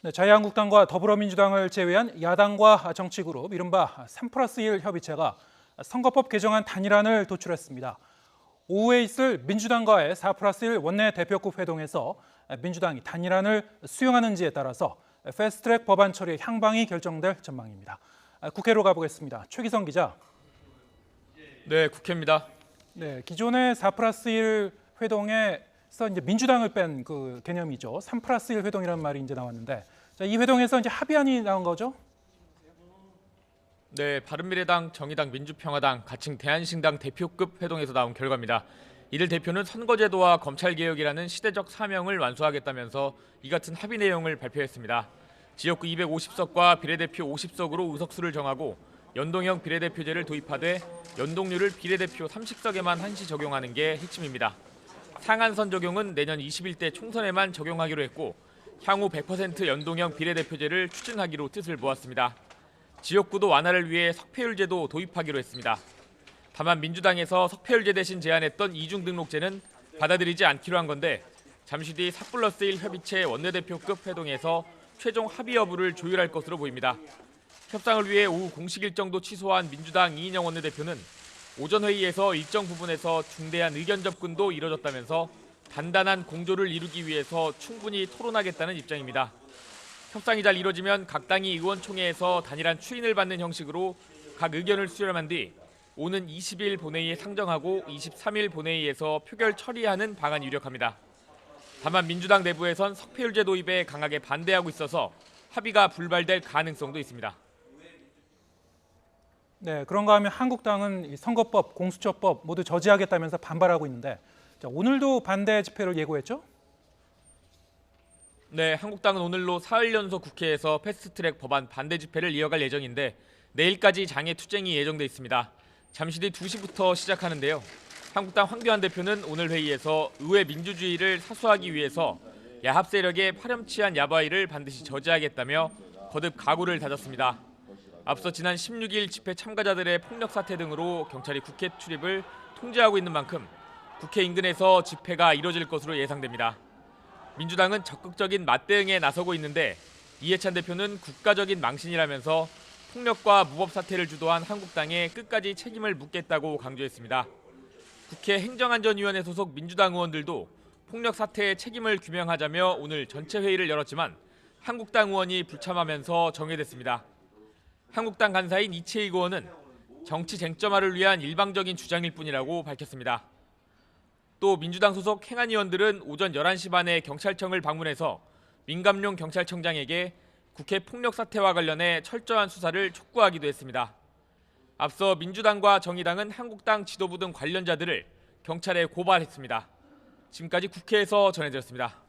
네, 자유한국당과 더불어민주당을 제외한 야당과 정치그룹 이른바 3+1 협의체가 선거법 개정안 단일안을 도출했습니다. 오후에 있을 민주당과의 4+1 원내대표급 회동에서 민주당이 단일안을 수용하는지에 따라서 패스트트랙 법안 처리 향방이 결정될 전망입니다. 국회로 가보겠습니다. 최기성 기자. 네, 국회입니다. 네, 기존의 4+1 회동에서 이제 민주당을 뺀 그 개념이죠. 3+1 회동이라는 말이 이제 나왔는데, 자, 이 회동에서 이제 합의안이 나온 거죠? 네, 바른미래당, 정의당, 민주평화당, 가칭 대한신당 대표급 회동에서 나온 결과입니다. 이들 대표는 선거제도와 검찰개혁이라는 시대적 사명을 완수하겠다면서 이 같은 합의 내용을 발표했습니다. 지역구 250석과 비례대표 50석으로 의석수를 정하고 연동형 비례대표제를 도입하되 연동률을 비례대표 30석에만 한시 적용하는 게 핵심입니다. 상한선 적용은 내년 21대 총선에만 적용하기로 했고 향후 100% 연동형 비례대표제를 추진하기로 뜻을 모았습니다. 지역구도 완화를 위해 석패율제도 도입하기로 했습니다. 다만 민주당에서 석패율제 대신 제안했던 이중등록제는 받아들이지 않기로 한 건데 잠시 뒤 4+1 협의체 원내대표급 회동에서 최종 합의 여부를 조율할 것으로 보입니다. 협상을 위해 오후 공식 일정도 취소한 민주당 이인영 원내대표는 오전 회의에서 일정 부분에서 중대한 의견 접근도 이뤄졌다면서 단단한 공조를 이루기 위해서 충분히 토론하겠다는 입장입니다. 협상이 잘 이뤄지면 각 당이 의원총회에서 단일한 추인을 받는 형식으로 각 의견을 수렴한 뒤 오는 20일 본회의에 상정하고 23일 본회의에서 표결 처리하는 방안이 유력합니다. 다만 민주당 내부에선 석패율제 도입에 강하게 반대하고 있어서 합의가 불발될 가능성도 있습니다. 네, 그런가 하면 한국당은 이 선거법, 공수처법 모두 저지하겠다면서 반발하고 있는데, 자, 오늘도 반대 집회를 예고했죠? 네, 한국당은 오늘로 사흘 연속 국회에서 패스트트랙 법안 반대 집회를 이어갈 예정인데 내일까지 장애 투쟁이 예정돼 있습니다. 잠시 뒤 2시부터 시작하는데요. 한국당 황교안 대표는 오늘 회의에서 의회 민주주의를 사수하기 위해서 야합 세력의 파렴치한 야바이를 반드시 저지하겠다며 거듭 각오를 다졌습니다. 앞서 지난 16일 집회 참가자들의 폭력 사태 등으로 경찰이 국회 출입을 통제하고 있는 만큼 국회 인근에서 집회가 이뤄질 것으로 예상됩니다. 민주당은 적극적인 맞대응에 나서고 있는데 이해찬 대표는 국가적인 망신이라면서 폭력과 무법 사태를 주도한 한국당에 끝까지 책임을 묻겠다고 강조했습니다. 국회 행정안전위원회 소속 민주당 의원들도 폭력 사태의 책임을 규명하자며 오늘 전체 회의를 열었지만 한국당 의원이 불참하면서 정회됐습니다. 한국당 간사인 이채익 의원은 정치 쟁점화를 위한 일방적인 주장일 뿐이라고 밝혔습니다. 또 민주당 소속 행안 의원들은 오전 11시 반에 경찰청을 방문해서 민감용 경찰청장에게 국회 폭력 사태와 관련해 철저한 수사를 촉구하기도 했습니다. 앞서 민주당과 정의당은 한국당 지도부 등 관련자들을 경찰에 고발했습니다. 지금까지 국회에서 전해드렸습니다.